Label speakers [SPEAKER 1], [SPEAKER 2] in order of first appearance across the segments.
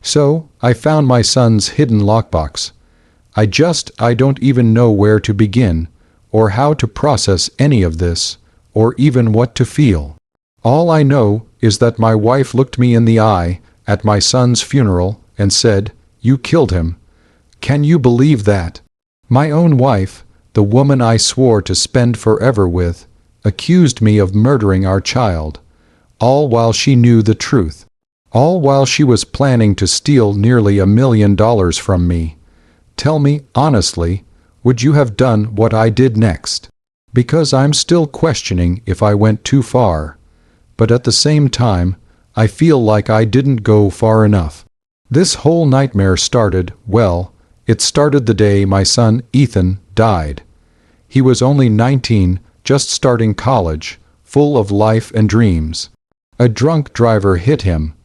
[SPEAKER 1] So, I found my son's hidden lockbox. I don't even know where to begin, or how to process any of this, or even what to feel. All I know is that my wife looked me in the eye at my son's funeral and said, "You killed him." Can you believe that? My own wife, the woman I swore to spend forever with, accused me of murdering our child, all while she knew the truth. All while she was planning to steal nearly $1 million from me. Tell me, honestly, would you have done what I did next? Because I'm still questioning if I went too far. But at the same time, I feel like I didn't go far enough. This whole nightmare started, well, it started the day my son, Ethan, died. He was only 19, just starting college, full of life and dreams. A drunk driver hit him.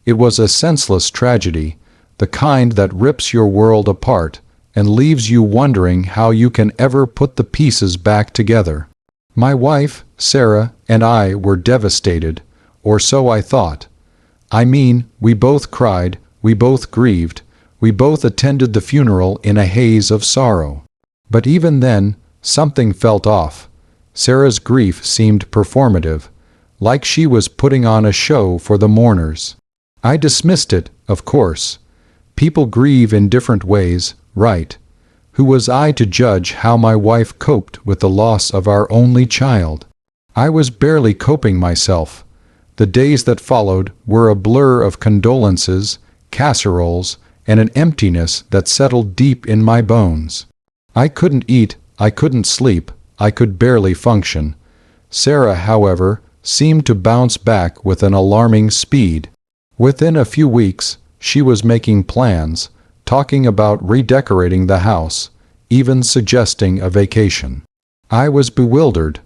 [SPEAKER 1] It was a senseless tragedy, the kind that rips your world apart and leaves you wondering how you can ever put the pieces back together. My wife, Sarah, and I were devastated, or so I thought. I mean, we both cried, we both grieved, we both attended the funeral in a haze of sorrow. But even then, something felt off. Sarah's grief seemed performative, like she was putting on a show for the mourners. I dismissed it, of course. People grieve in different ways, right? Who was I to judge how my wife coped with the loss of our only child? I was barely coping myself. The days that followed were a blur of condolences, casseroles, and an emptiness that settled deep in my bones. I couldn't eat, I couldn't sleep, I could barely function. Sarah, however, seemed to bounce back with an alarming speed. Within a few weeks, she was making plans, talking about redecorating the house, even suggesting a vacation. I was bewildered.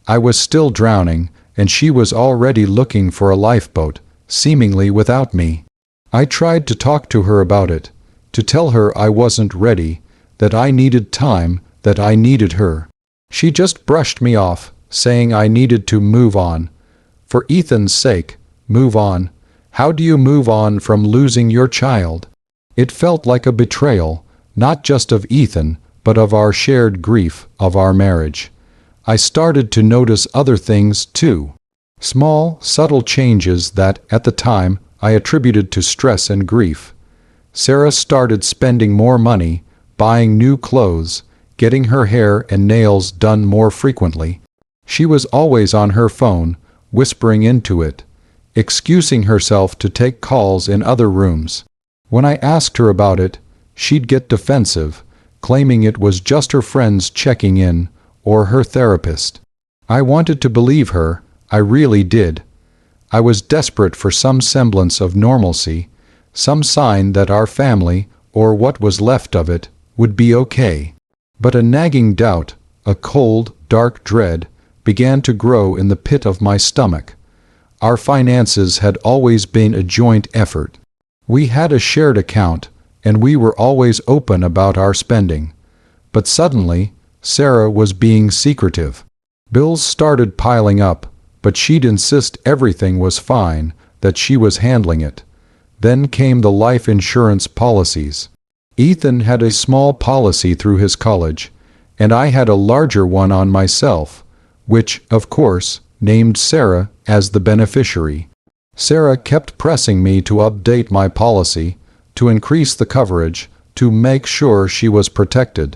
[SPEAKER 1] I was still drowning, and she was already looking for a lifeboat, seemingly without me. I tried to talk to her about it, to tell her I wasn't ready, that I needed time, that I needed her. She just brushed me off, saying I needed to move on. For Ethan's sake, move on. How do you move on from losing your child? It felt like a betrayal, not just of Ethan, but of our shared grief, of our marriage. I started to notice other things too. Small, subtle changes that, at the time, I attributed to stress and grief. Sarah started spending more money, buying new clothes, getting her hair and nails done more frequently. She was always on her phone, whispering into it, excusing herself to take calls in other rooms. When I asked her about it, she'd get defensive, claiming it was just her friends checking in, or her therapist. I wanted to believe her, I really did. I was desperate for some semblance of normalcy, some sign that our family, or what was left of it, would be okay. But a nagging doubt, a cold, dark dread, began to grow in the pit of my stomach. Our finances had always been a joint effort. We had a shared account, and we were always open about our spending. But suddenly, Sarah was being secretive. Bills started piling up, but she'd insist everything was fine, that she was handling it. Then came the life insurance policies. Ethan had a small policy through his college, and I had a larger one on myself, which, of course, named Sarah as the beneficiary. Sarah kept pressing me to update my policy, to increase the coverage, to make sure she was protected.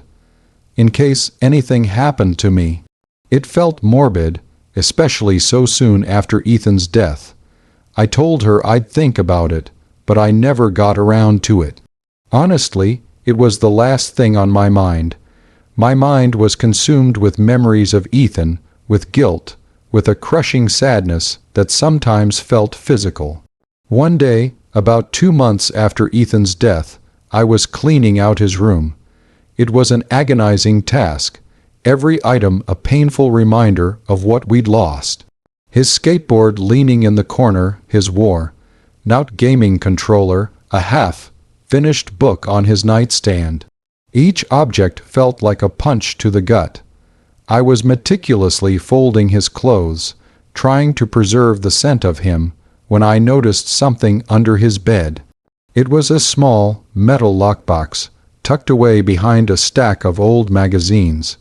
[SPEAKER 1] In case anything happened to me. It felt morbid, especially so soon after Ethan's death. I told her I'd think about it, but I never got around to it. Honestly, it was the last thing on my mind. My mind was consumed with memories of Ethan, with guilt, with a crushing sadness that sometimes felt physical. One day, about 2 months after Ethan's death, I was cleaning out his room. It was an agonizing task, every item a painful reminder of what we'd lost. His skateboard leaning in the corner, his worn-out gaming controller, a half-finished book on his nightstand. Each object felt like a punch to the gut. I was meticulously folding his clothes, trying to preserve the scent of him, when I noticed something under his bed. It was a small, metal lockbox, tucked away behind a stack of old magazines.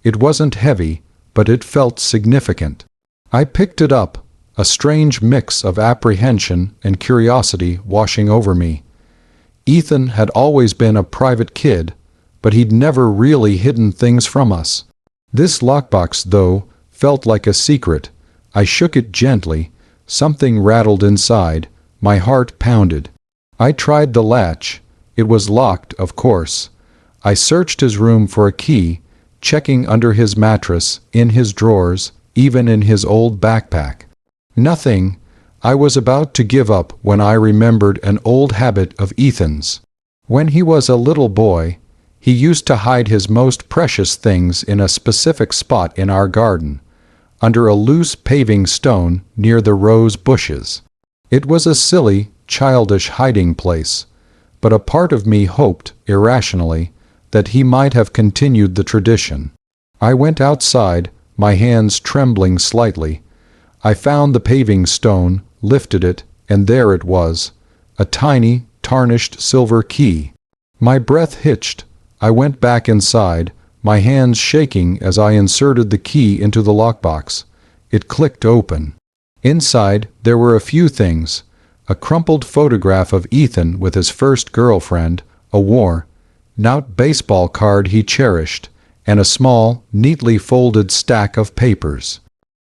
[SPEAKER 1] It wasn't heavy, but it felt significant. I picked it up, a strange mix of apprehension and curiosity washing over me. Ethan had always been a private kid, but he'd never really hidden things from us. This lockbox, though, felt like a secret. I shook it gently. Something rattled inside. My heart pounded. I tried the latch. It was locked, of course. I searched his room for a key, checking under his mattress, in his drawers, even in his old backpack. Nothing. I was about to give up when I remembered an old habit of Ethan's. When he was a little boy, he used to hide his most precious things in a specific spot in our garden, under a loose paving stone near the rose bushes. It was a silly, childish hiding place, but a part of me hoped, irrationally, that he might have continued the tradition. I went outside, my hands trembling slightly. I found the paving stone, lifted it, and there it was, a tiny, tarnished silver key. My breath hitched. I went back inside, my hands shaking as I inserted the key into the lockbox. It clicked open. Inside, there were a few things: a crumpled photograph of Ethan with his first girlfriend, a worn-out baseball card he cherished, and a small, neatly folded stack of papers.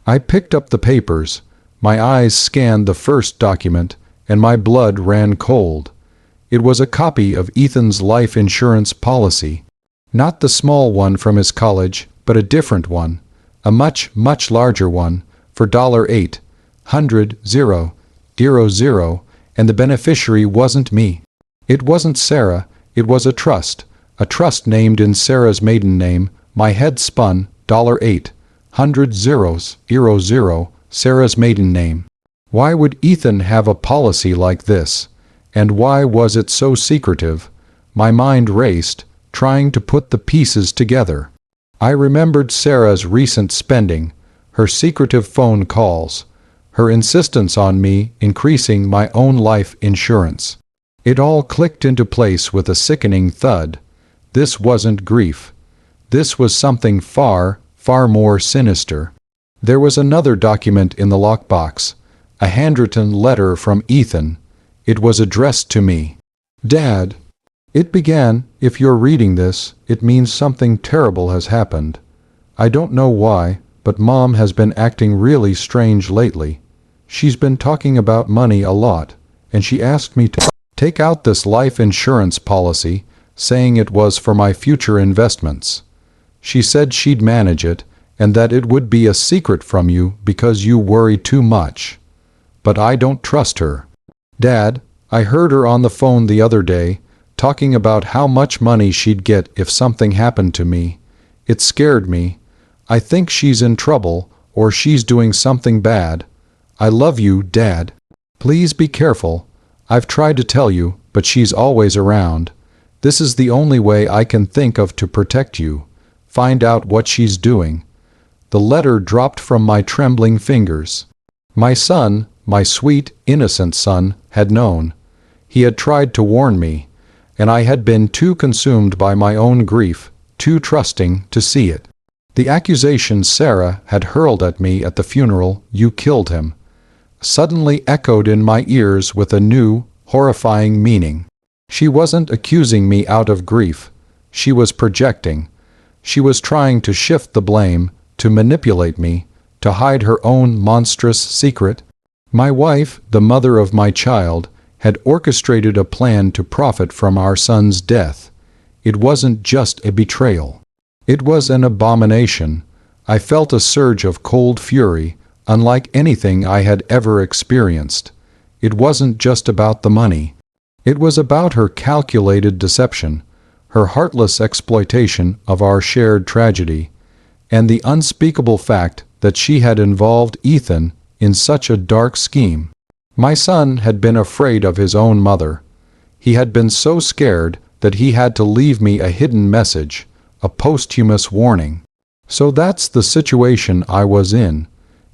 [SPEAKER 1] I picked up the papers. My eyes scanned the first document, and my blood ran cold. It was a copy of Ethan's life insurance policy. Not the small one from his college, but a different one, a much, much larger one, for $800,000, and the beneficiary wasn't me. It wasn't Sarah, it was a trust named in Sarah's maiden name. My head spun. $800,000, Sarah's maiden name. Why would Ethan have a policy like this? And why was it so secretive? My mind raced, trying to put the pieces together. I remembered Sarah's recent spending, her secretive phone calls, her insistence on me increasing my own life insurance. It all clicked into place with a sickening thud. This wasn't grief. This was something far, far more sinister. There was another document in the lockbox, a handwritten letter from Ethan. It was addressed to me. Dad. It began, "If you're reading this, it means something terrible has happened. I don't know why, but Mom has been acting really strange lately. She's been talking about money a lot, and she asked me to take out this life insurance policy, saying it was for my future investments. She said she'd manage it, and that it would be a secret from you because you worry too much. But I don't trust her. Dad, I heard her on the phone the other day, talking about how much money she'd get if something happened to me. It scared me. I think she's in trouble, or she's doing something bad. I love you, Dad. Please be careful. I've tried to tell you, but she's always around. This is the only way I can think of to protect you. Find out what she's doing." The letter dropped from my trembling fingers. My son, my sweet, innocent son, had known. He had tried to warn me, and I had been too consumed by my own grief, too trusting to see it. The accusation Sarah had hurled at me at the funeral, "You killed him," suddenly echoed in my ears with a new, horrifying meaning. She wasn't accusing me out of grief. She was projecting. She was trying to shift the blame, to manipulate me, to hide her own monstrous secret. My wife, the mother of my child, had orchestrated a plan to profit from our son's death. It wasn't just a betrayal. It was an abomination. I felt a surge of cold fury, unlike anything I had ever experienced. It wasn't just about the money. It was about her calculated deception, her heartless exploitation of our shared tragedy, and the unspeakable fact that she had involved Ethan in such a dark scheme. My son had been afraid of his own mother. He had been so scared that he had to leave me a hidden message, a posthumous warning. So that's the situation I was in,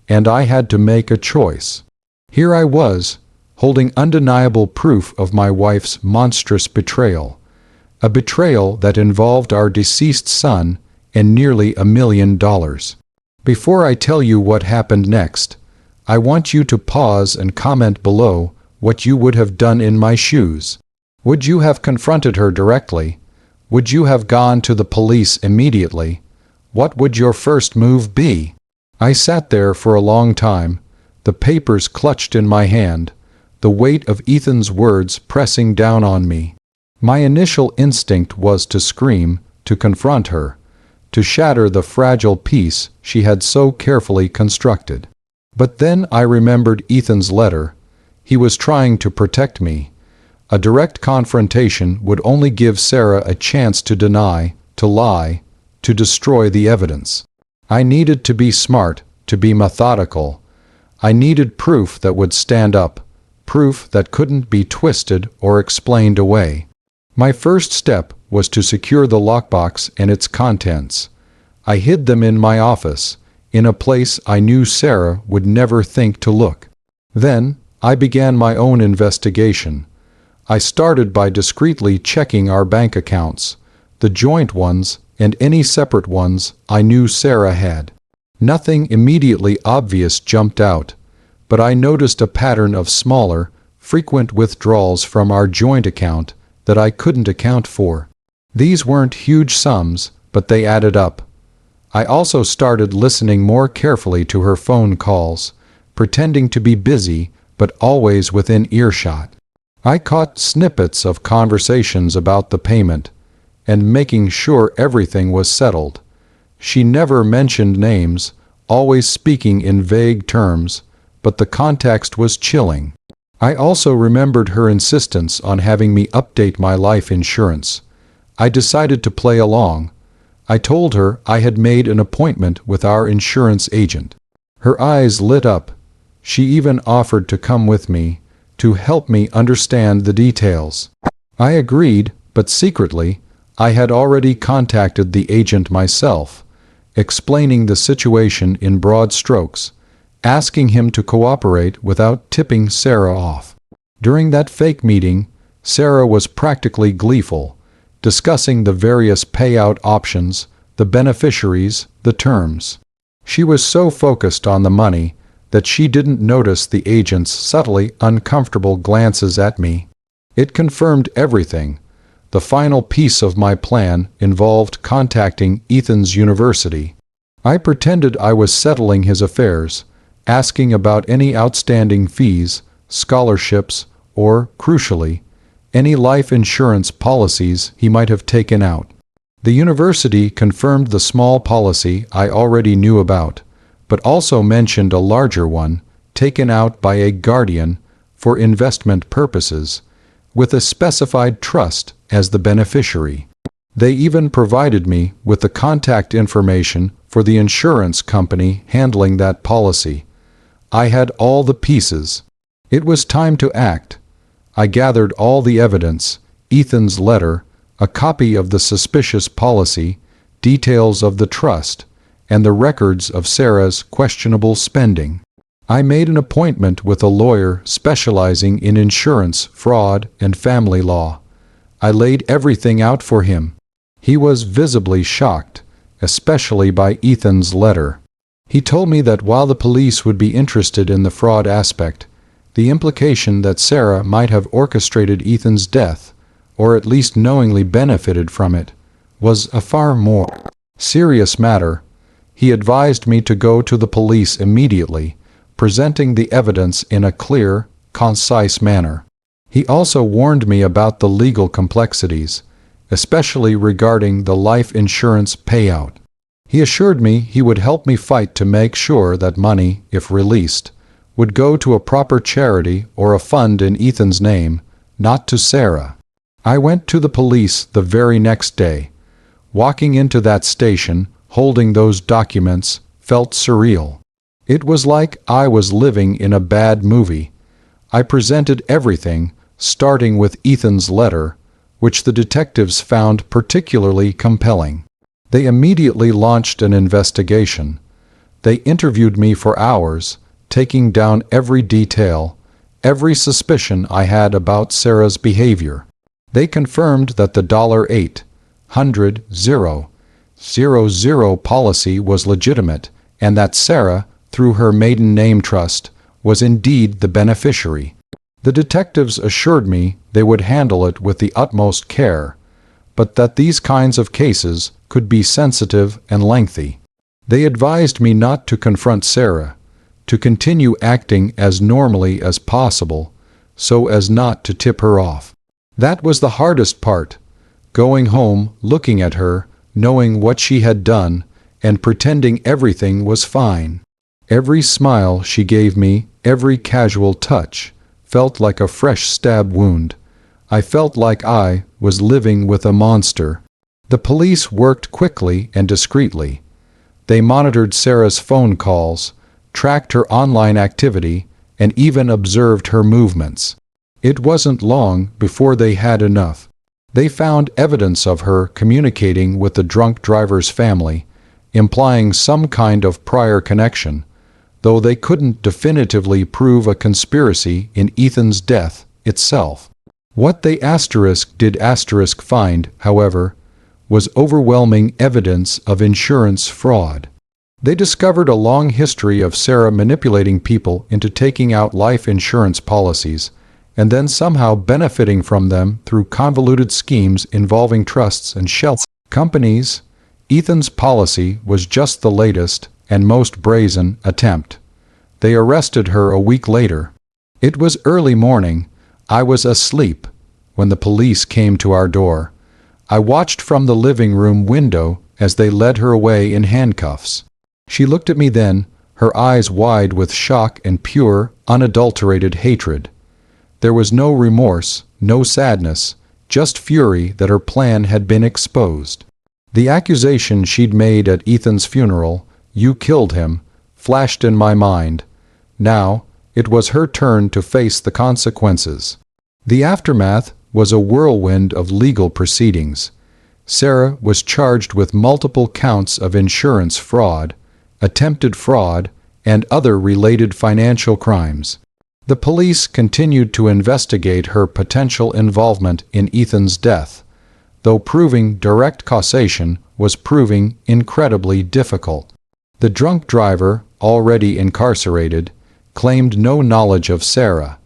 [SPEAKER 1] and I had to make a choice. Here I was, holding undeniable proof of my wife's monstrous betrayal. A betrayal that involved our deceased son and nearly $1 million. Before I tell you what happened next, I want you to pause and comment below what you would have done in my shoes. Would you have confronted her directly? Would you have gone to the police immediately? What would your first move be? I sat there for a long time, the papers clutched in my hand, the weight of Ethan's words pressing down on me. My initial instinct was to scream, to confront her, to shatter the fragile peace she had so carefully constructed. But then I remembered Ethan's letter. He was trying to protect me. A direct confrontation would only give Sarah a chance to deny, to lie, to destroy the evidence. I needed to be smart, to be methodical. I needed proof that would stand up, proof that couldn't be twisted or explained away. My first step was to secure the lockbox and its contents. I hid them in my office, in a place I knew Sarah would never think to look. Then, I began my own investigation. I started by discreetly checking our bank accounts, the joint ones and any separate ones I knew Sarah had. Nothing immediately obvious jumped out, but I noticed a pattern of smaller, frequent withdrawals from our joint account that I couldn't account for. These weren't huge sums, but they added up. I also started listening more carefully to her phone calls, pretending to be busy but always within earshot. I caught snippets of conversations about the payment, and making sure everything was settled. She never mentioned names, always speaking in vague terms, but the context was chilling. I also remembered her insistence on having me update my life insurance. I decided to play along. I told her I had made an appointment with our insurance agent. Her eyes lit up. She even offered to come with me, to help me understand the details. I agreed, but secretly, I had already contacted the agent myself, explaining the situation in broad strokes, asking him to cooperate without tipping Sarah off. During that fake meeting, Sarah was practically gleeful, discussing the various payout options, the beneficiaries, the terms. She was so focused on the money that she didn't notice the agent's subtly uncomfortable glances at me. It confirmed everything. The final piece of my plan involved contacting Ethan's university. I pretended I was settling his affairs, asking about any outstanding fees, scholarships, or, crucially, any life insurance policies he might have taken out. The university confirmed the small policy I already knew about, but also mentioned a larger one, taken out by a guardian for investment purposes, with a specified trust as the beneficiary. They even provided me with the contact information for the insurance company handling that policy. I had all the pieces. It was time to act. I gathered all the evidence, Ethan's letter, a copy of the suspicious policy, details of the trust, and the records of Sarah's questionable spending. I made an appointment with a lawyer specializing in insurance, fraud, and family law. I laid everything out for him. He was visibly shocked, especially by Ethan's letter. He told me that while the police would be interested in the fraud aspect, the implication that Sarah might have orchestrated Ethan's death, or at least knowingly benefited from it, was a far more serious matter. He advised me to go to the police immediately, presenting the evidence in a clear, concise manner. He also warned me about the legal complexities, especially regarding the life insurance payout. He assured me he would help me fight to make sure that money, if released, would go to a proper charity or a fund in Ethan's name, not to Sarah. I went to the police the very next day. Walking into that station, holding those documents, felt surreal. It was like I was living in a bad movie. I presented everything, starting with Ethan's letter, which the detectives found particularly compelling. They immediately launched an investigation. They interviewed me for hours, taking down every detail, every suspicion I had about Sarah's behavior. They confirmed that the $800,000 policy was legitimate, and that Sarah, through her maiden name trust, was indeed the beneficiary. The detectives assured me they would handle it with the utmost care, but that these kinds of cases could be sensitive and lengthy. They advised me not to confront Sarah, to continue acting as normally as possible, so as not to tip her off. That was the hardest part, going home, looking at her, knowing what she had done, and pretending everything was fine. Every smile she gave me, every casual touch, felt like a fresh stab wound. I felt like I was living with a monster. The police worked quickly and discreetly. They monitored Sarah's phone calls, tracked her online activity, and even observed her movements. It wasn't long before they had enough. They found evidence of her communicating with the drunk driver's family, implying some kind of prior connection, though they couldn't definitively prove a conspiracy in Ethan's death itself. What they did find, however, was overwhelming evidence of insurance fraud. They discovered a long history of Sarah manipulating people into taking out life insurance policies, and then somehow benefiting from them through convoluted schemes involving trusts and shell companies. Ethan's policy was just the latest and most brazen attempt. They arrested her a week later. It was early morning. I was asleep when the police came to our door. I watched from the living room window as they led her away in handcuffs. She looked at me then, her eyes wide with shock and pure, unadulterated hatred. There was no remorse, no sadness, just fury that her plan had been exposed. The accusation she'd made at Ethan's funeral, "You killed him," flashed in my mind. Now, it was her turn to face the consequences. The aftermath was a whirlwind of legal proceedings. Sarah was charged with multiple counts of insurance fraud, attempted fraud, and other related financial crimes. The police continued to investigate her potential involvement in Ethan's death, though proving direct causation was proving incredibly difficult. The drunk driver, already incarcerated, claimed no knowledge of Sarah,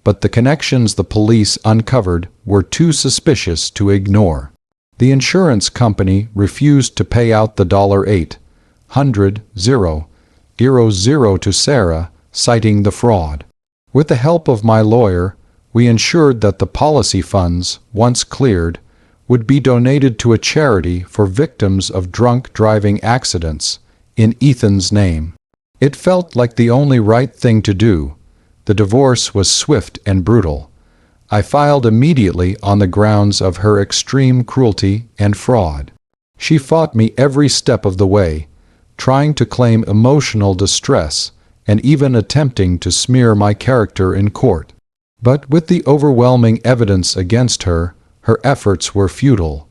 [SPEAKER 1] but the connections the police uncovered were too suspicious to ignore. The insurance company refused to pay out the $800,000 to Sarah, citing the fraud. With the help of my lawyer, we ensured that the policy funds, once cleared, would be donated to a charity for victims of drunk driving accidents in Ethan's name. It felt like the only right thing to do. The divorce was swift and brutal. I filed immediately on the grounds of her extreme cruelty and fraud. She fought me every step of the way, trying to claim emotional distress and even attempting to smear my character in court. But with the overwhelming evidence against her, her efforts were futile.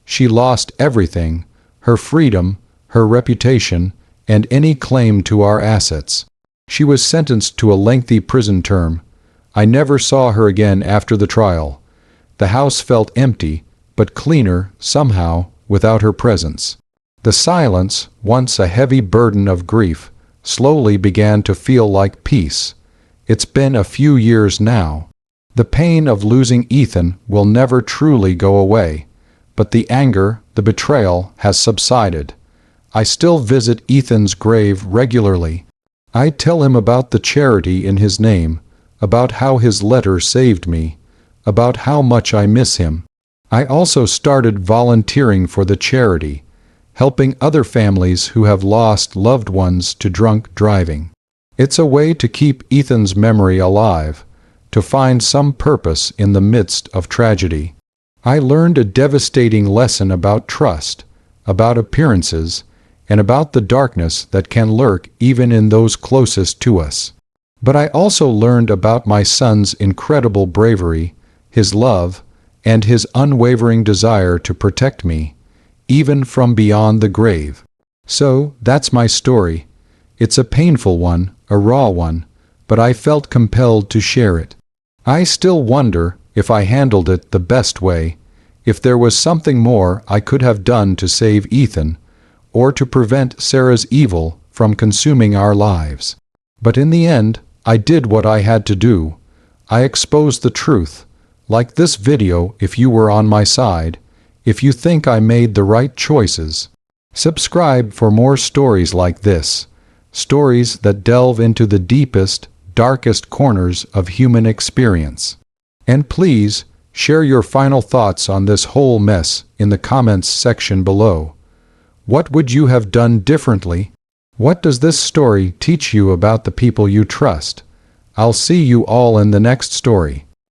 [SPEAKER 1] She lost everything: her freedom, her reputation, and any claim to our assets. She was sentenced to a lengthy prison term. I never saw her again after the trial. The house felt empty, but cleaner, somehow, without her presence. The silence, once a heavy burden of grief, slowly began to feel like peace. It's been a few years now. The pain of losing Ethan will never truly go away, but the anger, the betrayal, has subsided. I still visit Ethan's grave regularly. I tell him about the charity in his name, about how his letter saved me, about how much I miss him. I also started volunteering for the charity, helping other families who have lost loved ones to drunk driving. It's a way to keep Ethan's memory alive, to find some purpose in the midst of tragedy. I learned a devastating lesson about trust, about appearances, and about the darkness that can lurk even in those closest to us. But I also learned about my son's incredible bravery, his love, and his unwavering desire to protect me, even from beyond the grave. So, that's my story. It's a painful one, a raw one, but I felt compelled to share it. I still wonder if I handled it the best way, if there was something more I could have done to save Ethan, or to prevent Sarah's evil from consuming our lives. But in the end, I did what I had to do. I exposed the truth. Like this video if you were on my side, if you think I made the right choices. Subscribe for more stories like this, stories that delve into the deepest, darkest corners of human experience. And please, share your final thoughts on this whole mess in the comments section below. What would you have done differently? What does this story teach you about the people you trust? I'll see you all in the next story.